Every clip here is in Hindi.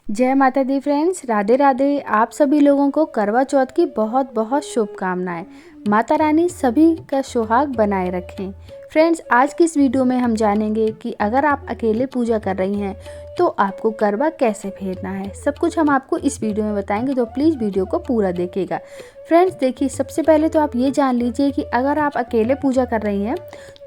जय माता दी फ्रेंड्स, राधे राधे। आप सभी लोगों को करवा चौथ की बहुत बहुत शुभकामनाएं। माता रानी सभी का सुहाग बनाए रखें। फ्रेंड्स, आज की इस वीडियो में हम जानेंगे कि अगर आप अकेले पूजा कर रही हैं तो आपको करवा कैसे फेरना है। सब कुछ हम आपको इस वीडियो में बताएंगे, तो प्लीज़ वीडियो को पूरा देखिएगा। फ्रेंड्स देखिए, सबसे पहले तो आप ये जान लीजिए कि अगर आप अकेले पूजा कर रही हैं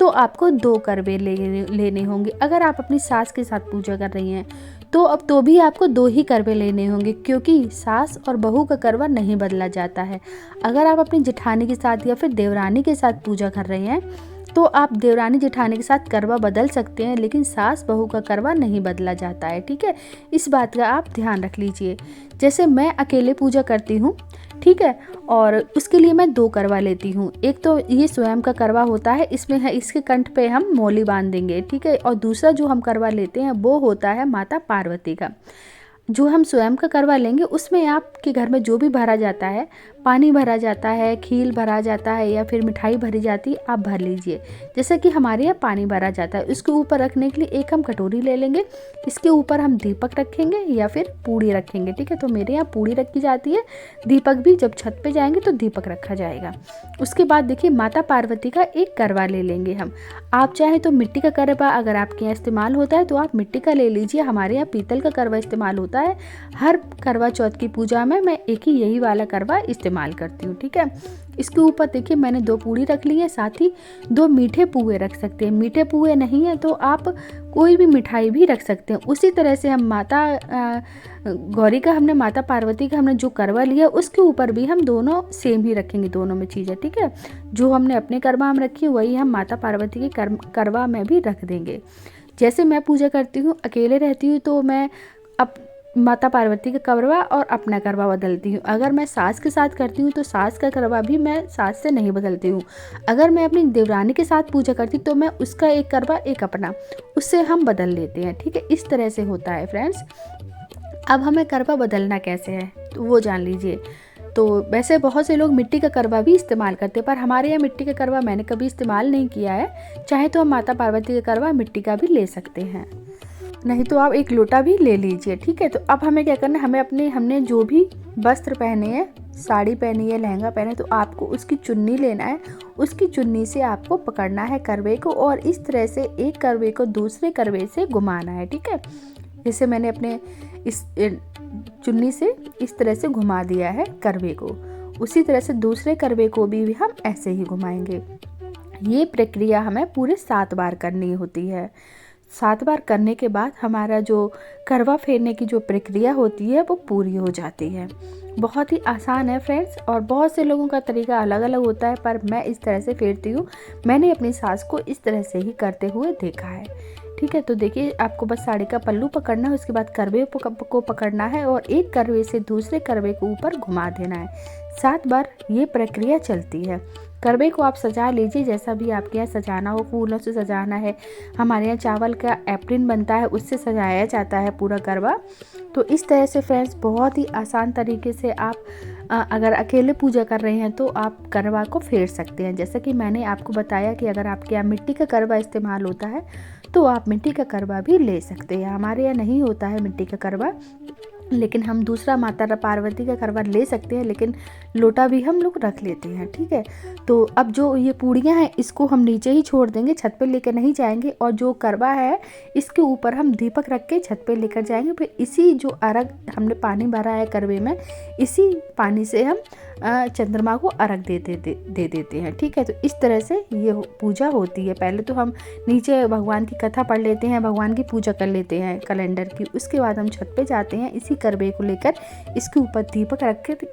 तो आपको 2 करवे लेने होंगे। अगर आप अपनी सास के साथ पूजा कर रही हैं तो भी आपको 2 ही करवे लेने होंगे, क्योंकि सास और बहू का करवा नहीं बदला जाता है। अगर आप अपनी जेठानी के साथ या फिर देवरानी के साथ पूजा कर रहे हैं तो आप देवरानी जेठानी के साथ करवा बदल सकते हैं, लेकिन सास बहू का करवा नहीं बदला जाता है। ठीक है, इस बात का आप ध्यान रख लीजिए। जैसे मैं अकेले पूजा करती हूँ, ठीक है, और उसके लिए मैं 2 करवा लेती हूँ। एक तो ये स्वयं का करवा होता है, इसमें है इसके कंठ पे हम मौली बांध देंगे, ठीक है। और दूसरा जो हम करवा लेते हैं वो होता है माता पार्वती का। जो हम स्वयं का करवा लेंगे उसमें आपके घर में जो भी भरा जाता है, पानी भरा जाता है, खील भरा जाता है या फिर मिठाई भरी जाती है, आप भर लीजिए। जैसे कि हमारे यहाँ पानी भरा जाता है, उसके ऊपर रखने के लिए एक हम कटोरी ले लेंगे। इसके ऊपर हम दीपक रखेंगे या फिर पूड़ी रखेंगे, ठीक है। तो मेरे यहाँ पूड़ी रखी जाती है, दीपक भी जब छत पे जाएंगे तो दीपक रखा जाएगा। उसके बाद देखिए, माता पार्वती का एक करवा ले लेंगे हम। आप चाहे तो मिट्टी का करवा अगर आपके यहाँ इस्तेमाल होता है तो आप मिट्टी का ले लीजिए। हमारे यहाँ पीतल का करवा इस्तेमाल होता है। हर करवा चौथ की पूजा में मैं एक ही यही वाला करवा इस्तेमाल करती हूँ, ठीक है। इसके ऊपर देखिए मैंने 2 पूड़ी रख ली है, साथ ही 2 मीठे पुए रख सकते हैं। मीठे पुए नहीं है तो आप कोई भी मिठाई भी रख सकते हैं। उसी तरह से हम गौरी का हमने माता पार्वती का हमने जो करवा लिया उसके ऊपर भी हम दोनों सेम ही रखेंगे, दोनों में चीज़ें, ठीक है। जो हमने अपने करवा में रखी है वही हम माता पार्वती के करवा में भी रख देंगे। जैसे मैं पूजा करती हूँ, अकेले रहती हूँ, तो मैं अब माता पार्वती का करवा और अपना करवा बदलती हूँ। अगर मैं सास के साथ करती हूँ तो सास का करवा भी मैं सास से नहीं बदलती हूँ। अगर मैं अपनी देवरानी के साथ पूजा करती तो मैं उसका एक करवा एक अपना, उससे हम बदल लेते हैं, ठीक है। इस तरह से होता है फ्रेंड्स। अब हमें करवा बदलना कैसे है तो वो जान लीजिए। तो वैसे बहुत से लोग मिट्टी का करवा भी इस्तेमाल करते हैं, पर हमारे यहाँ मिट्टी का करवा मैंने कभी इस्तेमाल नहीं किया है। चाहे तो हम माता पार्वती का करवा मिट्टी का भी ले सकते हैं, नहीं तो आप एक लोटा भी ले लीजिए, ठीक है। तो अब हमें क्या करना है, हमने जो भी वस्त्र पहने हैं, साड़ी पहनी है, लहंगा पहने, तो आपको उसकी चुन्नी लेना है। उसकी चुन्नी से आपको पकड़ना है करवे को और इस तरह से एक करवे को दूसरे करवे से घुमाना है, ठीक है। जैसे मैंने अपने इस चुन्नी से इस तरह से घुमा दिया है करवे को, उसी तरह से दूसरे करवे को भी हम ऐसे ही घुमाएंगे। ये प्रक्रिया हमें पूरे 7 बार करनी होती है। 7 बार करने के बाद हमारा जो करवा फेरने की जो प्रक्रिया होती है वो पूरी हो जाती है। बहुत ही आसान है फ्रेंड्स, और बहुत से लोगों का तरीका अलग अलग होता है, पर मैं इस तरह से फेरती हूँ। मैंने अपनी सास को इस तरह से ही करते हुए देखा है, ठीक है। तो देखिए, आपको बस साड़ी का पल्लू पकड़ना है, उसके बाद करवे को पकड़ना है और एक करवे से दूसरे करवे को ऊपर घुमा देना है। 7 बार ये प्रक्रिया चलती है। करवे को आप सजा लीजिए, जैसा भी आपके यहाँ सजाना हो, फूलों से सजाना है। हमारे यहाँ चावल का एप्रिन बनता है, उससे सजाया जाता है पूरा करवा। तो इस तरह से फ्रेंड्स, बहुत ही आसान तरीके से आप अगर अकेले पूजा कर रहे हैं तो आप करवा को फेर सकते हैं। जैसा कि मैंने आपको बताया कि अगर आपके यहाँ मिट्टी का करवा इस्तेमाल होता है तो आप मिट्टी का करवा भी ले सकते हैं। हमारे यहाँ नहीं होता है मिट्टी का करवा, लेकिन हम दूसरा माता पार्वती का करवा ले सकते हैं, लेकिन लोटा भी हम लोग रख लेते हैं, ठीक है। तो अब जो ये पूड़ियाँ हैं इसको हम नीचे ही छोड़ देंगे, छत पे लेकर नहीं जाएंगे, और जो करवा है इसके ऊपर हम दीपक रख के छत पे लेकर जाएंगे। फिर इसी जो अर्घ हमने पानी भरा है करवे में, इसी पानी से हम चंद्रमा को अर्घ दे देते हैं, ठीक है। तो इस तरह से ये पूजा होती है। पहले तो हम नीचे भगवान की कथा पढ़ लेते हैं, भगवान की पूजा कर लेते हैं कैलेंडर की। उसके बाद हम छत पे जाते हैं, इसी करवे को लेकर इसके ऊपर दीपक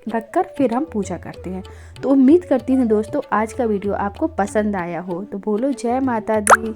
रखकर फिर हम पूजा करते हैं। तो उम्मीद करती हूँ दोस्तों आज का वीडियो आपको पसंद आया हो। तो बोलो जय माता दी।